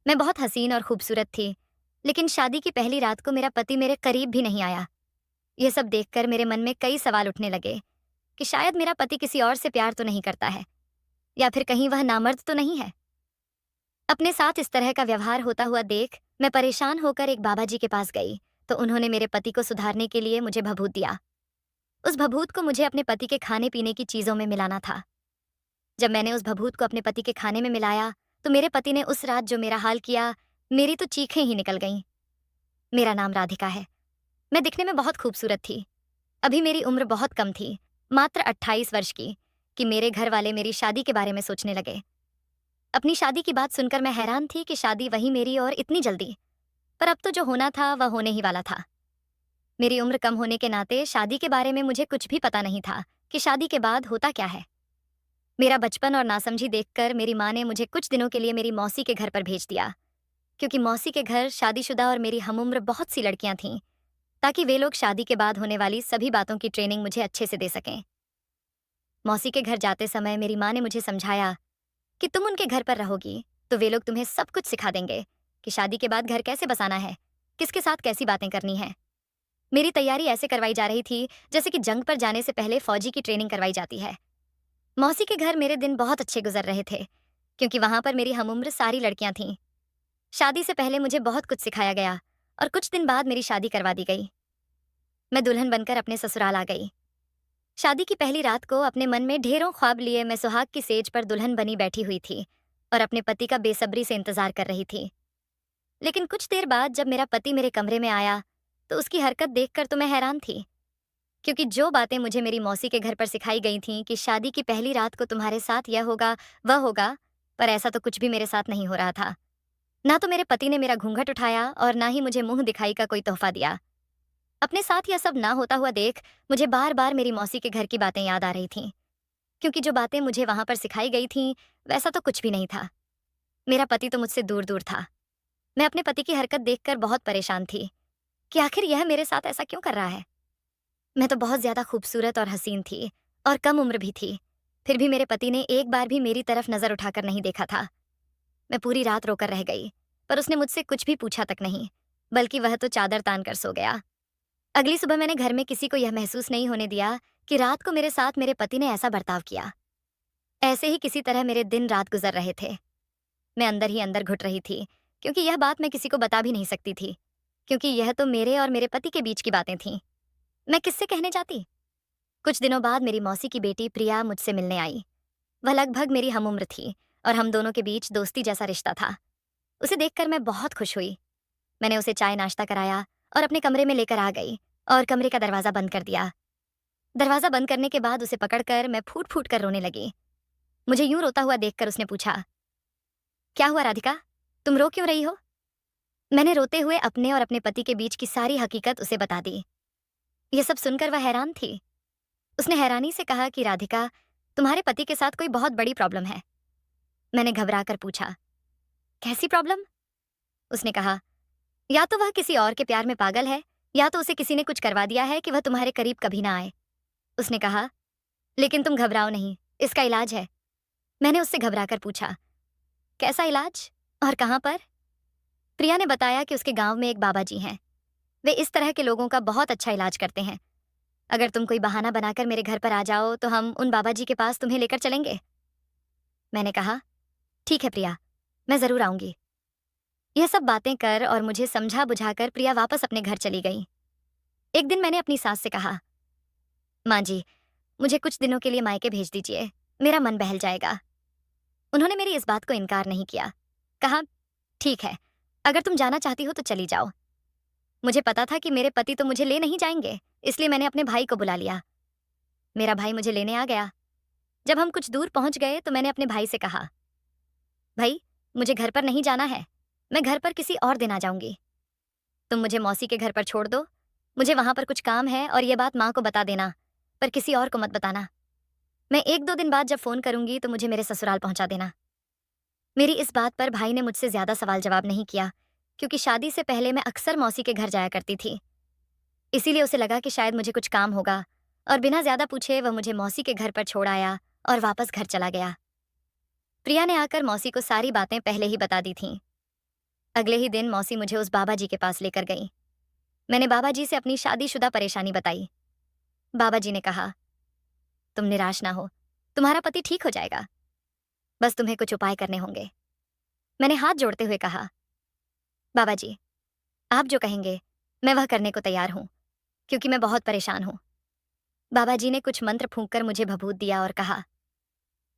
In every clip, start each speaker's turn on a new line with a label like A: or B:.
A: मैं बहुत हसीन और खूबसूरत थी, लेकिन शादी की पहली रात को मेरा पति मेरे करीब भी नहीं आया। यह सब देखकर मेरे मन में कई सवाल उठने लगे कि शायद मेरा पति किसी और से प्यार तो नहीं करता है, या फिर कहीं वह नामर्द तो नहीं है। अपने साथ इस तरह का व्यवहार होता हुआ देख मैं परेशान होकर एक बाबा जी के पास गई, तो उन्होंने मेरे पति को सुधारने के लिए मुझे भभूत दिया। उस भभूत को मुझे अपने पति के खाने पीने की चीजों में मिलाना था। जब मैंने उस भभूत को अपने पति के खाने में मिलाया, तो मेरे पति ने उस रात जो मेरा हाल किया, मेरी तो चीखें ही निकल गईं। मेरा नाम राधिका है। मैं दिखने में बहुत खूबसूरत थी। अभी मेरी उम्र बहुत कम थी, मात्र 28 वर्ष की, कि मेरे घर वाले मेरी शादी के बारे में सोचने लगे। अपनी शादी की बात सुनकर मैं हैरान थी कि शादी वही मेरी और इतनी जल्दी। पर अब तो जो होना था वह होने ही वाला था। मेरी उम्र कम होने के नाते शादी के बारे में मुझे कुछ भी पता नहीं था कि शादी के बाद होता क्या है। मेरा बचपन और नासमझी देखकर मेरी माँ ने मुझे कुछ दिनों के लिए मेरी मौसी के घर पर भेज दिया, क्योंकि मौसी के घर शादीशुदा और मेरी हमउम्र बहुत सी लड़कियां थीं, ताकि वे लोग शादी के बाद होने वाली सभी बातों की ट्रेनिंग मुझे अच्छे से दे सकें। मौसी के घर जाते समय मेरी माँ ने मुझे समझाया कि तुम उनके घर पर रहोगी तो वे लोग तुम्हें सब कुछ सिखा देंगे कि शादी के बाद घर कैसे बसाना है, किसके साथ कैसी बातें करनी है। मेरी तैयारी ऐसे करवाई जा रही थी जैसे कि जंग पर जाने से पहले फौजी की ट्रेनिंग करवाई जाती है। मौसी के घर मेरे दिन बहुत अच्छे गुजर रहे थे, क्योंकि वहां पर मेरी हमउम्र सारी लड़कियां थीं। शादी से पहले मुझे बहुत कुछ सिखाया गया और कुछ दिन बाद मेरी शादी करवा दी गई। मैं दुल्हन बनकर अपने ससुराल आ गई। शादी की पहली रात को अपने मन में ढेरों ख्वाब लिए मैं सुहाग की सेज पर दुल्हन बनी बैठी हुई थी और अपने पति का बेसब्री से इंतजार कर रही थी। लेकिन कुछ देर बाद जब मेरा पति मेरे कमरे में आया, तो उसकी हरकत देखकर तो मैं हैरान थी, क्योंकि जो बातें मुझे मेरी मौसी के घर पर सिखाई गई थीं कि शादी की पहली रात को तुम्हारे साथ यह होगा, वह होगा, पर ऐसा तो कुछ भी मेरे साथ नहीं हो रहा था। ना तो मेरे पति ने मेरा घूंघट उठाया और ना ही मुझे मुंह दिखाई का कोई तोहफा दिया। अपने साथ यह सब ना होता हुआ देख मुझे बार बार मेरी मौसी के घर की बातें याद आ रही थीं, क्योंकि जो बातें मुझे वहां पर सिखाई गई थीं वैसा तो कुछ भी नहीं था। मेरा पति तो मुझसे दूर दूर था। मैं अपने पति की हरकत देखकर बहुत परेशान थी कि आखिर यह मेरे साथ ऐसा क्यों कर रहा है। मैं तो बहुत ज्यादा खूबसूरत और हसीन थी और कम उम्र भी थी, फिर भी मेरे पति ने एक बार भी मेरी तरफ नजर उठाकर नहीं देखा था। मैं पूरी रात रोकर रह गई, पर उसने मुझसे कुछ भी पूछा तक नहीं, बल्कि वह तो चादर तान कर सो गया। अगली सुबह मैंने घर में किसी को यह महसूस नहीं होने दिया कि रात को मेरे साथ मेरे पति ने ऐसा बर्ताव किया। ऐसे ही किसी तरह मेरे दिन रात गुजर रहे थे। मैं अंदर ही अंदर घुट रही थी, क्योंकि यह बात मैं किसी को बता भी नहीं सकती थी, क्योंकि यह तो मेरे और मेरे पति के बीच की बातें थीं। मैं किससे कहने जाती। कुछ दिनों बाद मेरी मौसी की बेटी प्रिया मुझसे मिलने आई। वह लगभग मेरी हमउम्र थी और हम दोनों के बीच दोस्ती जैसा रिश्ता था। उसे देखकर मैं बहुत खुश हुई। मैंने उसे चाय नाश्ता कराया और अपने कमरे में लेकर आ गई और कमरे का दरवाजा बंद कर दिया। दरवाजा बंद करने के बाद उसे पकड़कर मैं फूट फूट कर रोने लगी। मुझे यूं रोता हुआ देखकर उसने पूछा, क्या हुआ राधिका, तुम रो क्यों रही हो? मैंने रोते हुए अपने और अपने पति के बीच की सारी हकीकत उसे बता दी। यह सब सुनकर वह हैरान थी। उसने हैरानी से कहा कि राधिका, तुम्हारे पति के साथ कोई बहुत बड़ी प्रॉब्लम है। मैंने घबराकर पूछा, कैसी प्रॉब्लम? उसने कहा, या तो वह किसी और के प्यार में पागल है, या तो उसे किसी ने कुछ करवा दिया है कि वह तुम्हारे करीब कभी ना आए। उसने कहा, लेकिन तुम घबराओ नहीं, इसका इलाज है। मैंने उससे घबराकर पूछा, कैसा इलाज और कहां पर? प्रिया ने बताया कि उसके गांव में एक बाबा जी हैं। वे इस तरह के लोगों का बहुत अच्छा इलाज करते हैं। अगर तुम कोई बहाना बनाकर मेरे घर पर आ जाओ तो हम उन बाबा जी के पास तुम्हें लेकर चलेंगे। मैंने कहा, ठीक है प्रिया, मैं जरूर आऊंगी। यह सब बातें कर और मुझे समझा बुझाकर प्रिया वापस अपने घर चली गई। एक दिन मैंने अपनी सास से कहा, माँ जी, मुझे कुछ दिनों के लिए मायके भेज दीजिए, मेरा मन बहल जाएगा। उन्होंने मेरी इस बात को इनकार नहीं किया। कहा, ठीक है, अगर तुम जाना चाहती हो तो चली जाओ। मुझे पता था कि मेरे पति तो मुझे ले नहीं जाएंगे, इसलिए मैंने अपने भाई को बुला लिया। मेरा भाई मुझे लेने आ गया। जब हम कुछ दूर पहुंच गए तो मैंने अपने भाई से कहा, भाई, मुझे घर पर नहीं जाना है, मैं घर पर किसी और दिन आ जाऊंगी। तुम मुझे मौसी के घर पर छोड़ दो, मुझे वहां पर कुछ काम है और ये बात माँ को बता देना, पर किसी और को मत बताना। मैं 1-2 दिन बाद जब फोन करूंगी तो मुझे मेरे ससुराल पहुंचा देना। मेरी इस बात पर भाई ने मुझसे ज्यादा सवाल जवाब नहीं किया, क्योंकि शादी से पहले मैं अक्सर मौसी के घर जाया करती थी। इसीलिए उसे लगा कि शायद मुझे कुछ काम होगा, और बिना ज्यादा पूछे वह मुझे मौसी के घर पर छोड़ आया और वापस घर चला गया। प्रिया ने आकर मौसी को सारी बातें पहले ही बता दी थीं। अगले ही दिन मौसी मुझे उस बाबा जी के पास लेकर गई। मैंने बाबा जी से अपनी शादीशुदा परेशानी बताई। बाबा जी ने कहा, तुम निराश ना हो, तुम्हारा पति ठीक हो जाएगा, बस तुम्हें कुछ उपाय करने होंगे। मैंने हाथ जोड़ते हुए कहा, बाबा जी, आप जो कहेंगे मैं वह करने को तैयार हूं, क्योंकि मैं बहुत परेशान हूं। बाबा जी ने कुछ मंत्र फूंककर मुझे भभूत दिया और कहा,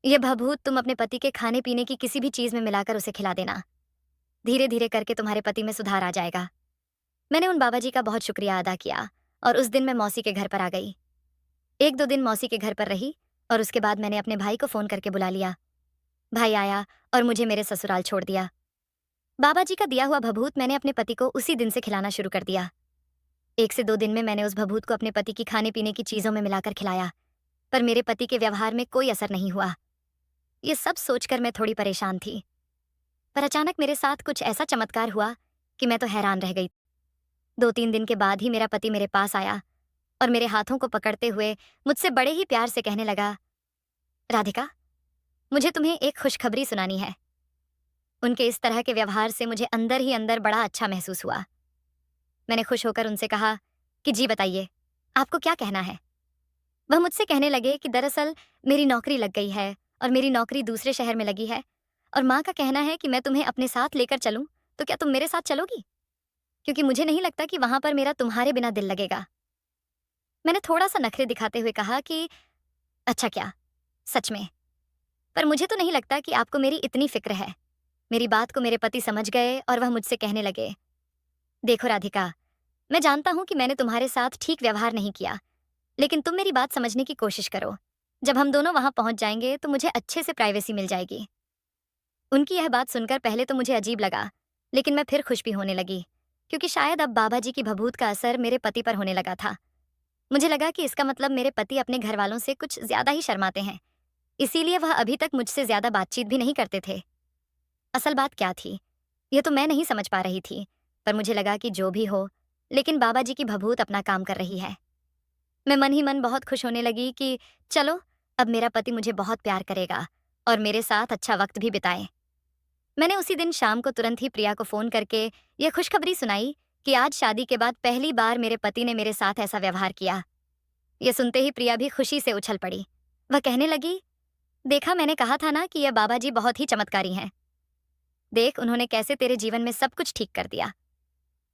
A: यह भभूत तुम अपने पति के खाने पीने की किसी भी चीज में मिलाकर उसे खिला देना। धीरे धीरे करके तुम्हारे पति में सुधार आ जाएगा। मैंने उन बाबा जी का बहुत शुक्रिया अदा किया और उस दिन मैं मौसी के घर पर आ गई। एक दो दिन मौसी के घर पर रही और उसके बाद मैंने अपने भाई को फोन करके बुला लिया। भाई आया और मुझे मेरे ससुराल छोड़ दिया। बाबा जी का दिया हुआ भभूत मैंने अपने पति को उसी दिन से खिलाना शुरू कर दिया। 1 से 2 दिन में मैंने उस भभूत को अपने पति की खाने पीने की चीजों में मिलाकर खिलाया, पर मेरे पति के व्यवहार में कोई असर नहीं हुआ। ये सब सोचकर मैं थोड़ी परेशान थी, पर अचानक मेरे साथ कुछ ऐसा चमत्कार हुआ कि मैं तो हैरान रह गई। 2-3 दिन के बाद ही मेरा पति मेरे पास आया और मेरे हाथों को पकड़ते हुए मुझसे बड़े ही प्यार से कहने लगा, राधिका, मुझे तुम्हें एक खुशखबरी सुनानी है। उनके इस तरह के व्यवहार से मुझे अंदर ही अंदर बड़ा अच्छा महसूस हुआ। मैंने खुश होकर उनसे कहा कि जी बताइए, आपको क्या कहना है। वह मुझसे कहने लगे कि दरअसल मेरी नौकरी लग गई है और मेरी नौकरी दूसरे शहर में लगी है, और माँ का कहना है कि मैं तुम्हें अपने साथ लेकर चलूं, तो क्या तुम मेरे साथ चलोगी, क्योंकि मुझे नहीं लगता कि वहां पर मेरा तुम्हारे बिना दिल लगेगा। मैंने थोड़ा सा नखरे दिखाते हुए कहा कि अच्छा क्या, सच में, पर मुझे तो नहीं लगता कि आपको मेरी इतनी फिक्र है। मेरी बात को मेरे पति समझ गए और वह मुझसे कहने लगे, देखो राधिका, मैं जानता हूं कि मैंने तुम्हारे साथ ठीक व्यवहार नहीं किया, लेकिन तुम मेरी बात समझने की कोशिश करो। जब हम दोनों वहां पहुंच जाएंगे तो मुझे अच्छे से प्राइवेसी मिल जाएगी। उनकी यह बात सुनकर पहले तो मुझे अजीब लगा, लेकिन मैं फिर खुश भी होने लगी, क्योंकि शायद अब बाबा जी की भभूत का असर मेरे पति पर होने लगा था। मुझे लगा कि इसका मतलब मेरे पति अपने घर वालों से कुछ ज्यादा ही शर्माते हैं, इसीलिए वह अभी तक मुझसे ज्यादा बातचीत भी नहीं करते थे। असल बात क्या थी, यह तो मैं नहीं समझ पा रही थी, पर मुझे लगा कि जो भी हो, लेकिन बाबा जी की भभूत अपना काम कर रही है। मैं मन ही मन बहुत खुश होने लगी कि चलो, अब मेरा पति मुझे बहुत प्यार करेगा और मेरे साथ अच्छा वक्त भी बिताए। मैंने उसी दिन शाम को तुरंत ही प्रिया को फोन करके यह खुशखबरी सुनाई कि आज शादी के बाद पहली बार मेरे पति ने मेरे साथ ऐसा व्यवहार किया। यह सुनते ही प्रिया भी खुशी से उछल पड़ी। वह कहने लगी, देखा, मैंने कहा था ना कि यह बाबा जी बहुत ही चमत्कारी हैं। देख, उन्होंने कैसे तेरे जीवन में सब कुछ ठीक कर दिया।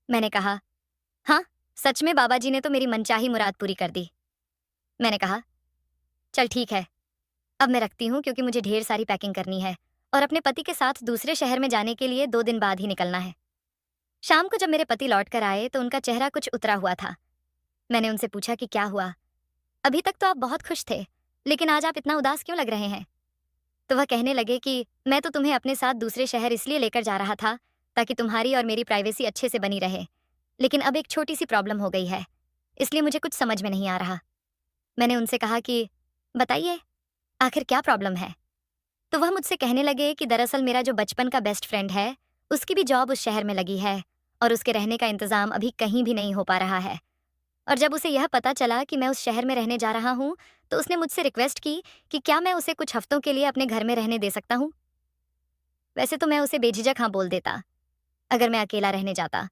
A: मैंने कहा, हाँ, सच में बाबा जी ने तो मेरी मनचाही मुराद पूरी कर दी। मैंने कहा, चल ठीक है, अब मैं रखती हूँ, क्योंकि मुझे ढेर सारी पैकिंग करनी है और अपने पति के साथ दूसरे शहर में जाने के लिए 2 दिन बाद ही निकलना है। शाम को जब मेरे पति लौट कर आए तो उनका चेहरा कुछ उतरा हुआ था। मैंने उनसे पूछा कि क्या हुआ, अभी तक तो आप बहुत खुश थे, लेकिन आज आप इतना उदास क्यों लग रहे हैं। तो वह कहने लगे कि मैं तो तुम्हें अपने साथ दूसरे शहर इसलिए लेकर जा रहा था ताकि तुम्हारी और मेरी प्राइवेसी अच्छे से बनी रहे, लेकिन अब एक छोटी सी प्रॉब्लम हो गई है, इसलिए मुझे कुछ समझ में नहीं आ रहा। मैंने उनसे कहा कि बताइए, आखिर क्या प्रॉब्लम है। तो वह मुझसे कहने लगे कि दरअसल मेरा जो बचपन का बेस्ट फ्रेंड है, उसकी भी जॉब उस शहर में लगी है और उसके रहने का इंतजाम अभी कहीं भी नहीं हो पा रहा है। और जब उसे यह पता चला कि मैं उस शहर में रहने जा रहा हूँ, तो उसने मुझसे रिक्वेस्ट की कि क्या मैं उसे कुछ हफ्तों के लिए अपने घर में रहने दे सकता हूँ। वैसे तो मैं उसे बेझिझक हाँ बोल देता अगर मैं अकेला रहने जाता,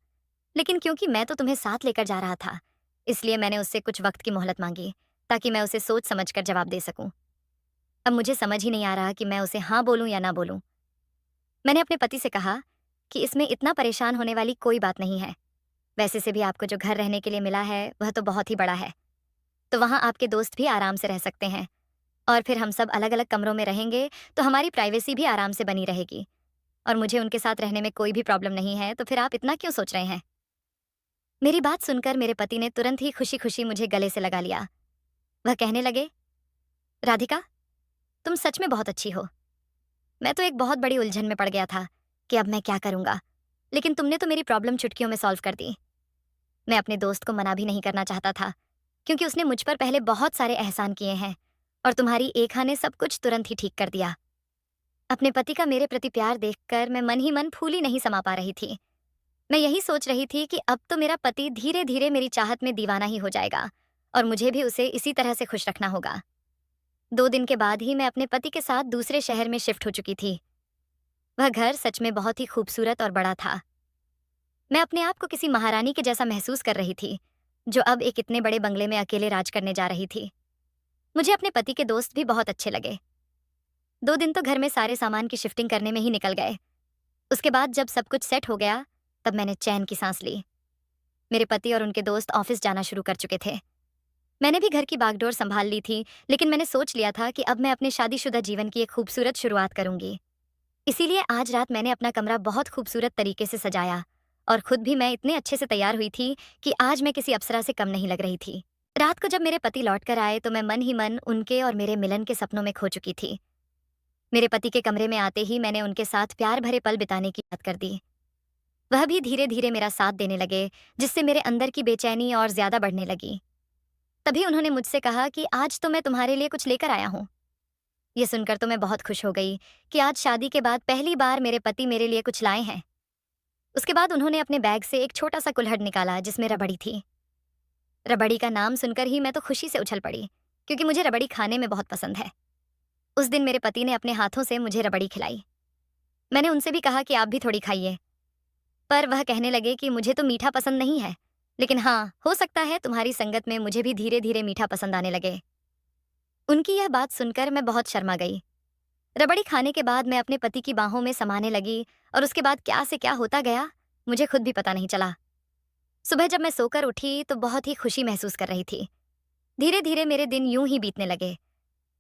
A: लेकिन क्योंकि मैं तो तुम्हें साथ लेकर जा रहा था, इसलिए मैंने उससे कुछ वक्त की मोहलत मांगी ताकि मैं उसे सोच समझ कर जवाब दे सकूं। अब मुझे समझ ही नहीं आ रहा कि मैं उसे हाँ बोलूं या ना बोलूं। मैंने अपने पति से कहा कि इसमें इतना परेशान होने वाली कोई बात नहीं है। वैसे से भी आपको जो घर रहने के लिए मिला है वह तो बहुत ही बड़ा है, तो वहाँ आपके दोस्त भी आराम से रह सकते हैं और फिर हम सब अलग अलग कमरों में रहेंगे, तो हमारी प्राइवेसी भी आराम से बनी रहेगी और मुझे उनके साथ रहने में कोई भी प्रॉब्लम नहीं है, तो फिर आप इतना क्यों सोच रहे हैं। मेरी बात सुनकर मेरे पति ने तुरंत ही खुशी खुशी मुझे गले से लगा लिया। वह कहने लगे, राधिका, तुम सच में बहुत अच्छी हो। मैं तो एक बहुत बड़ी उलझन में पड़ गया था कि अब मैं क्या करूंगा, लेकिन तुमने तो मेरी प्रॉब्लम चुटकियों में सॉल्व कर दी। मैं अपने दोस्त को मना भी नहीं करना चाहता था, क्योंकि उसने मुझ पर पहले बहुत सारे एहसान किए हैं और तुम्हारी एक हाँ ने सब कुछ तुरंत ही ठीक कर दिया। अपने पति का मेरे प्रति प्यार देखकर मैं मन ही मन फूली नहीं समा पा रही थी। मैं यही सोच रही थी कि अब तो मेरा पति धीरे धीरे मेरी चाहत में दीवाना ही हो जाएगा और मुझे भी उसे इसी तरह से खुश रखना होगा। 2 दिन के बाद ही मैं अपने पति के साथ दूसरे शहर में शिफ्ट हो चुकी थी। वह घर सच में बहुत ही खूबसूरत और बड़ा था। मैं अपने आप को किसी महारानी के जैसा महसूस कर रही थी, जो अब एक इतने बड़े बंगले में अकेले राज करने जा रही थी। मुझे अपने पति के दोस्त भी बहुत अच्छे लगे। 2 दिन तो घर में सारे सामान की शिफ्टिंग करने में ही निकल गए। उसके बाद जब सब कुछ सेट हो गया, तब मैंने चैन की सांस ली। मेरे पति और उनके दोस्त ऑफिस जाना शुरू कर चुके थे। मैंने भी घर की बागडोर संभाल ली थी, लेकिन मैंने सोच लिया था कि अब मैं अपने शादीशुदा जीवन की एक खूबसूरत शुरुआत करूंगी। इसीलिए आज रात मैंने अपना कमरा बहुत खूबसूरत तरीके से सजाया, और खुद भी मैं इतने अच्छे से तैयार हुई थी कि आज मैं किसी अप्सरा से कम नहीं लग रही थी। रात को जब मेरे पति लौट कर आए तो मैं मन ही मन उनके और मेरे मिलन के सपनों में खो चुकी थी। मेरे पति के कमरे में आते ही मैंने उनके साथ प्यार भरे पल बिताने की याद कर दी। वह भी धीरे धीरे मेरा साथ देने लगे, जिससे मेरे अंदर की बेचैनी और ज्यादा बढ़ने लगी। तभी उन्होंने मुझसे कहा कि आज तो मैं तुम्हारे लिए कुछ लेकर आया हूँ। ये सुनकर तो मैं बहुत खुश हो गई कि आज शादी के बाद पहली बार मेरे पति मेरे लिए कुछ लाए हैं। उसके बाद उन्होंने अपने बैग से एक छोटा सा कुल्हड़ निकाला जिसमें रबड़ी थी। रबड़ी का नाम सुनकर ही मैं तो खुशी से उछल पड़ी, क्योंकि मुझे रबड़ी खाने में बहुत पसंद है। उस दिन मेरे पति ने अपने हाथों से मुझे रबड़ी खिलाई। मैंने उनसे भी कहा कि आप भी थोड़ी खाइए, पर वह कहने लगे कि मुझे तो मीठा पसंद नहीं है, लेकिन हाँ, हो सकता है तुम्हारी संगत में मुझे भी धीरे धीरे मीठा पसंद आने लगे। उनकी यह बात सुनकर मैं बहुत शर्मा गई। रबड़ी खाने के बाद मैं अपने पति की बाहों में समाने लगी, और उसके बाद क्या से क्या होता गया, मुझे खुद भी पता नहीं चला। सुबह जब मैं सोकर उठी तो बहुत ही खुशी महसूस कर रही थी। धीरे धीरे मेरे दिन यूं ही बीतने लगे।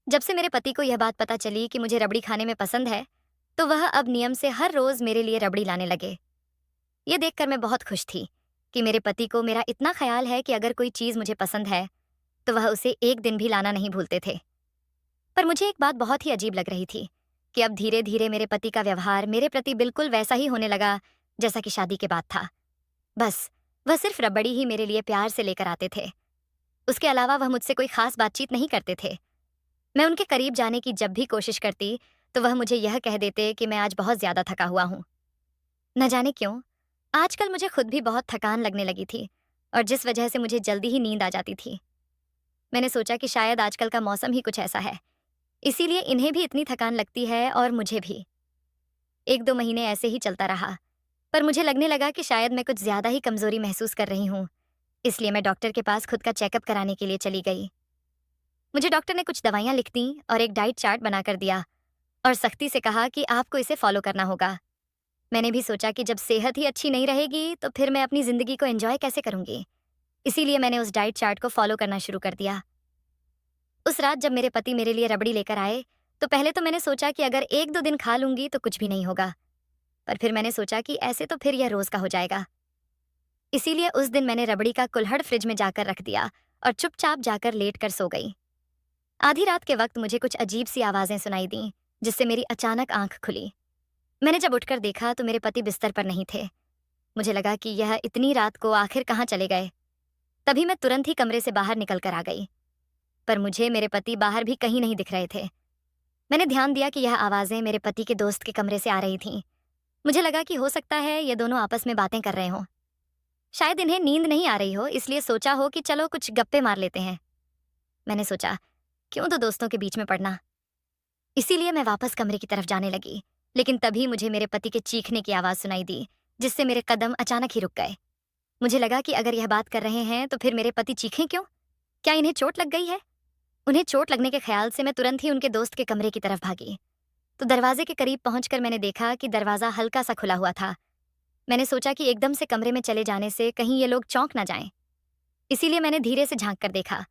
A: जब से मेरे पति को यह बात पता चली कि मुझे रबड़ी खाने में पसंद है, तो वह अब नियम से हर रोज मेरे लिए रबड़ी लाने लगे। ये देखकर मैं बहुत खुश थी कि मेरे पति को मेरा इतना ख्याल है कि अगर कोई चीज मुझे पसंद है तो वह उसे एक दिन भी लाना नहीं भूलते थे। पर मुझे एक बात बहुत ही अजीब लग रही थी कि अब धीरे धीरे मेरे पति का व्यवहार मेरे प्रति बिल्कुल वैसा ही होने लगा जैसा कि शादी के बाद था। बस वह सिर्फ रबड़ी ही मेरे लिए प्यार से लेकर आते थे। उसके अलावा वह मुझसे कोई खास बातचीत नहीं करते थे। मैं उनके करीब जाने की जब भी कोशिश करती तो वह मुझे यह कह देते कि मैं आज बहुत ज्यादा थका हुआ हूँ। न जाने क्यों आजकल मुझे खुद भी बहुत थकान लगने लगी थी, और जिस वजह से मुझे जल्दी ही नींद आ जाती थी। मैंने सोचा कि शायद आजकल का मौसम ही कुछ ऐसा है, इसीलिए इन्हें भी इतनी थकान लगती है और मुझे भी। 1-2 महीने ऐसे ही चलता रहा, पर मुझे लगने लगा कि शायद मैं कुछ ज्यादा ही कमजोरी महसूस कर रही हूँ। इसलिए मैं डॉक्टर के पास खुद का चेकअप कराने के लिए चली गई। मुझे डॉक्टर ने कुछ दवाइयाँ लिख दी और एक डाइट चार्ट बनाकर दिया, और सख्ती से कहा कि आपको इसे फॉलो करना होगा। मैंने भी सोचा कि जब सेहत ही अच्छी नहीं रहेगी तो फिर मैं अपनी जिंदगी को एंजॉय कैसे करूंगी। इसीलिए मैंने उस डाइट चार्ट को फॉलो करना शुरू कर दिया। उस रात जब मेरे पति मेरे लिए रबड़ी लेकर आए, तो पहले तो मैंने सोचा कि अगर 1-2 दिन खा लूंगी तो कुछ भी नहीं होगा, पर फिर मैंने सोचा कि ऐसे तो फिर यह रोज का हो जाएगा। इसीलिए उस दिन मैंने रबड़ी का कुल्हड़ फ्रिज में जाकर रख दिया और चुपचाप जाकर लेट कर सो गई। आधी रात के वक्त मुझे कुछ अजीब सी आवाजें सुनाई दी, जिससे मेरी अचानक आंख खुली। मैंने जब उठकर देखा तो मेरे पति बिस्तर पर नहीं थे। मुझे लगा कि यह इतनी रात को आखिर कहाँ चले गए। तभी मैं तुरंत ही कमरे से बाहर निकल कर आ गई, पर मुझे मेरे पति बाहर भी कहीं नहीं दिख रहे थे। मैंने ध्यान दिया कि यह आवाजें मेरे पति के दोस्त के कमरे से आ रही थीं। मुझे लगा कि हो सकता है ये दोनों आपस में बातें कर रहे हों। शायद इन्हें नींद नहीं आ रही हो, इसलिए सोचा हो कि चलो कुछ गप्पे मार लेते हैं। मैंने सोचा, क्यों तो दोस्तों के बीच में पड़ना। इसीलिए मैं वापस कमरे की तरफ जाने लगी, लेकिन तभी मुझे मेरे पति के चीखने की आवाज सुनाई दी, जिससे मेरे कदम अचानक ही रुक गए। मुझे लगा कि अगर यह बात कर रहे हैं तो फिर मेरे पति चीखें क्यों? क्या इन्हें चोट लग गई है? उन्हें चोट लगने के ख्याल से मैं तुरंत ही उनके दोस्त के कमरे की तरफ भागी। तो दरवाजे के करीब पहुंचकर मैंने देखा कि दरवाजा हल्का सा खुला हुआ था। मैंने सोचा कि एकदम से कमरे में चले जाने से कहीं ये लोग चौंक ना जाएं। इसीलिए मैंने धीरे से झांक कर देखा,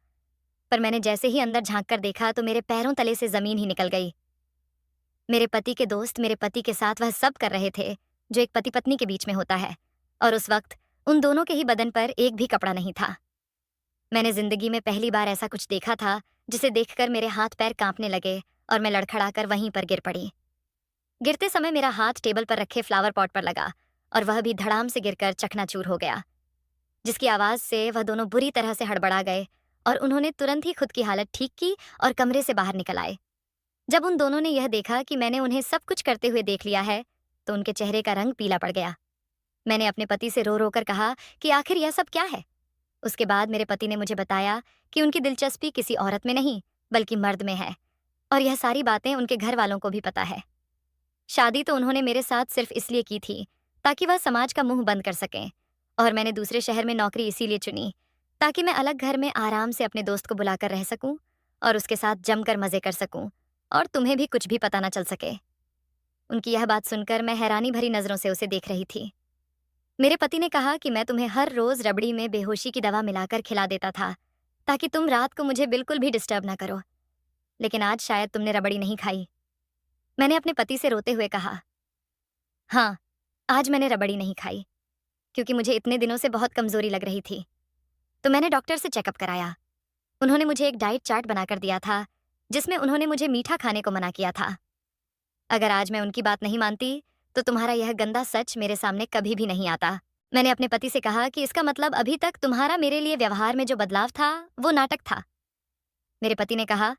A: पर मैंने जैसे ही अंदर झांक कर देखा तो मेरे पैरों तले से जमीन ही निकल गई। मेरे पति के दोस्त मेरे पति के साथ वह सब कर रहे थे जो एक पति पत्नी के बीच में होता है, और उस वक्त उन दोनों के ही बदन पर एक भी कपड़ा नहीं था। मैंने जिंदगी में पहली बार ऐसा कुछ देखा था, जिसे देखकर मेरे हाथ पैर कांपने लगे और मैं लड़खड़ाकर वहीं पर गिर पड़ी। गिरते समय मेरा हाथ टेबल पर रखे फ्लावर पॉट पर लगा, और वह भी धड़ाम से गिरकर चकनाचूर हो गया, जिसकी आवाज से वह दोनों बुरी तरह से हड़बड़ा गए, और उन्होंने तुरंत ही खुद की हालत ठीक की और कमरे से बाहर निकल आए। जब उन दोनों ने यह देखा कि मैंने उन्हें सब कुछ करते हुए देख लिया है, तो उनके चेहरे का रंग पीला पड़ गया। मैंने अपने पति से रो रो कर कहा कि आखिर यह सब क्या है। उसके बाद मेरे पति ने मुझे बताया कि उनकी दिलचस्पी किसी औरत में नहीं बल्कि मर्द में है, और यह सारी बातें उनके घर वालों को भी पता है। शादी तो उन्होंने मेरे साथ सिर्फ इसलिए की थी ताकि वह समाज का मुंह बंद कर सकें। और मैंने दूसरे शहर में नौकरी इसीलिए चुनी ताकि मैं अलग घर में आराम से अपने दोस्त को बुलाकर रह सकूं और उसके साथ जमकर मजे कर सकूं और तुम्हें भी कुछ भी पता ना चल सके। उनकी यह बात सुनकर मैं हैरानी भरी नजरों से उसे देख रही थी। मेरे पति ने कहा कि मैं तुम्हें हर रोज रबड़ी में बेहोशी की दवा मिलाकर खिला देता था ताकि तुम रात को मुझे बिल्कुल भी डिस्टर्ब ना करो, लेकिन आज शायद तुमने रबड़ी नहीं खाई। मैंने अपने पति से रोते हुए कहा, हाँ, आज मैंने रबड़ी नहीं खाई क्योंकि मुझे इतने दिनों से बहुत कमजोरी लग रही थी। तो मैंने डॉक्टर से चेकअप कराया। उन्होंने मुझे एक डाइट चार्ट बनाकर दिया था जिसमें उन्होंने मुझे मीठा खाने को मना किया था। अगर आज मैं उनकी बात नहीं मानती तो तुम्हारा यह गंदा सच मेरे सामने कभी भी नहीं आता। मैंने अपने पति से कहा कि इसका मतलब अभी तक तुम्हारा मेरे लिए व्यवहार में जो बदलाव था वो नाटक था। मेरे पति ने कहा,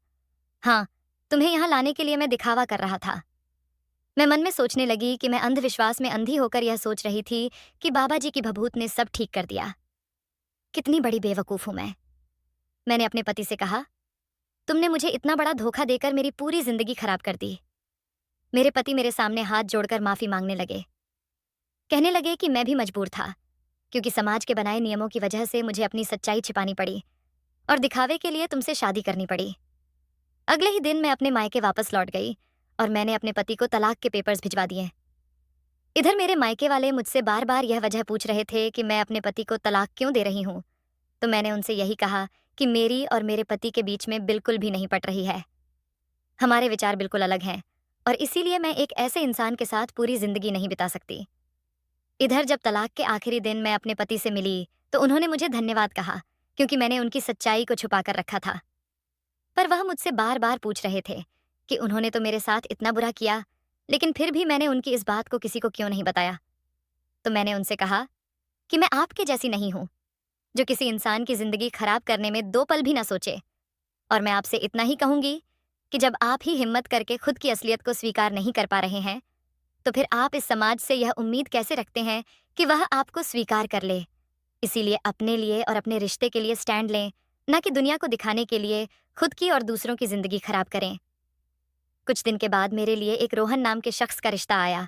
A: हाँ, तुम्हें यहाँ लाने के लिए मैं दिखावा कर रहा था। मैं मन में सोचने लगी कि मैं अंधविश्वास में अंधी होकर यह सोच रही थी कि बाबा जी की भभूत ने सब ठीक कर दिया। कितनी बड़ी बेवकूफ हूं मैं। मैंने अपने पति से कहा, तुमने मुझे इतना बड़ा धोखा देकर मेरी पूरी जिंदगी खराब कर दी। मेरे पति मेरे सामने हाथ जोड़कर माफी मांगने लगे। कहने लगे कि मैं भी मजबूर था क्योंकि समाज के बनाए नियमों की वजह से मुझे अपनी सच्चाई छिपानी पड़ी और दिखावे के लिए तुमसे शादी करनी पड़ी। अगले ही दिन मैं अपने मायके वापस लौट गई और मैंने अपने पति को तलाक के पेपर्स भिजवा दिए। इधर मेरे मायके वाले मुझसे बार बार यह वजह पूछ रहे थे कि मैं अपने पति को तलाक क्यों दे रही हूं। तो मैंने उनसे यही कहा कि मेरी और मेरे पति के बीच में बिल्कुल भी नहीं पट रही है। हमारे विचार बिल्कुल अलग हैं और इसीलिए मैं एक ऐसे इंसान के साथ पूरी जिंदगी नहीं बिता सकती। इधर जब तलाक के आखिरी दिन मैं अपने पति से मिली तो उन्होंने मुझे धन्यवाद कहा क्योंकि मैंने उनकी सच्चाई को छुपा कर रखा था। पर वह मुझसे बार बार पूछ रहे थे कि उन्होंने तो मेरे साथ इतना बुरा किया, लेकिन फिर भी मैंने उनकी इस बात को किसी को क्यों नहीं बताया। तो मैंने उनसे कहा कि मैं आपके जैसी नहीं हूं जो किसी इंसान की जिंदगी खराब करने में 2 पल भी ना सोचे। और मैं आपसे इतना ही कहूंगी कि जब आप ही हिम्मत करके खुद की असलियत को स्वीकार नहीं कर पा रहे हैं तो फिर आप इस समाज से यह उम्मीद कैसे रखते हैं कि वह आपको स्वीकार कर ले। इसीलिए अपने लिए और अपने रिश्ते के लिए स्टैंड लें, न कि दुनिया को दिखाने के लिए खुद की और दूसरों की जिंदगी खराब करें। कुछ दिन के बाद मेरे लिए एक रोहन नाम के शख्स का रिश्ता आया।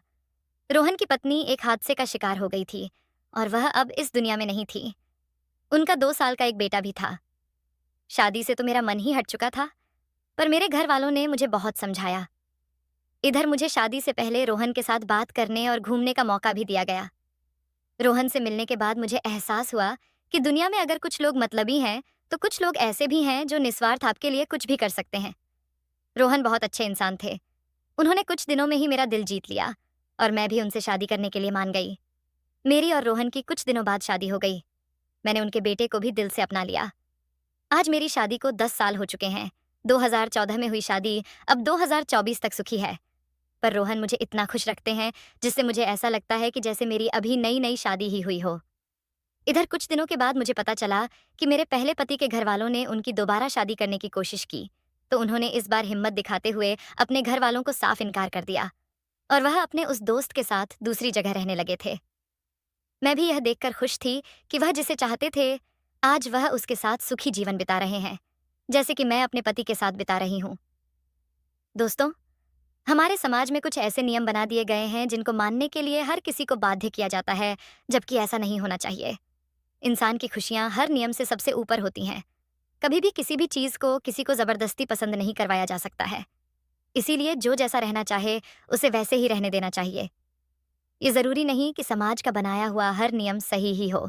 A: रोहन की पत्नी एक हादसे का शिकार हो गई थी और वह अब इस दुनिया में नहीं थी। उनका 2 साल का एक बेटा भी था। शादी से तो मेरा मन ही हट चुका था, पर मेरे घर वालों ने मुझे बहुत समझाया। इधर मुझे शादी से पहले रोहन के साथ बात करने और घूमने का मौका भी दिया गया। रोहन से मिलने के बाद मुझे एहसास हुआ कि दुनिया में अगर कुछ लोग मतलबी हैं तो कुछ लोग ऐसे भी हैं जो निस्वार्थ आपके लिए कुछ भी कर सकते हैं। रोहन बहुत अच्छे इंसान थे। उन्होंने कुछ दिनों में ही मेरा दिल जीत लिया और मैं भी उनसे शादी करने के लिए मान गई। मेरी और रोहन की कुछ दिनों बाद शादी हो गई। मैंने उनके बेटे को भी दिल से अपना लिया। आज मेरी शादी को 10 साल हो चुके हैं। 2014 में हुई शादी अब 2024 तक सुखी है। पर रोहन मुझे इतना खुश रखते हैं जिससे मुझे ऐसा लगता है कि जैसे मेरी अभी नई नई शादी ही हुई हो। इधर कुछ दिनों के बाद मुझे पता चला कि मेरे पहले पति के घर वालों ने उनकी दोबारा शादी करने की कोशिश की, तो उन्होंने इस बार हिम्मत दिखाते हुए अपने घर वालों को साफ इनकार कर दिया और वह अपने उस दोस्त के साथ दूसरी जगह रहने लगे थे। मैं भी यह देखकर खुश थी कि वह जिसे चाहते थे आज वह उसके साथ सुखी जीवन बिता रहे हैं, जैसे कि मैं अपने पति के साथ बिता रही हूँ। दोस्तों, हमारे समाज में कुछ ऐसे नियम बना दिए गए हैं जिनको मानने के लिए हर किसी को बाध्य किया जाता है, जबकि ऐसा नहीं होना चाहिए। इंसान की खुशियां हर नियम से सबसे ऊपर होती हैं। कभी भी किसी भी चीज को किसी को जबरदस्ती पसंद नहीं करवाया जा सकता है। इसीलिए जो जैसा रहना चाहे उसे वैसे ही रहने देना चाहिए। ये जरूरी नहीं कि समाज का बनाया हुआ हर नियम सही ही हो।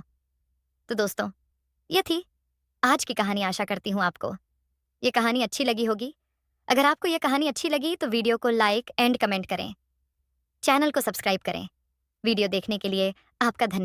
A: तो दोस्तों, ये थी आज की कहानी। आशा करती हूँ आपको ये कहानी अच्छी लगी होगी। अगर आपको ये कहानी अच्छी लगी तो वीडियो को लाइक एंड कमेंट करें, चैनल को सब्सक्राइब करें। वीडियो देखने के लिए आपका धन्यवाद।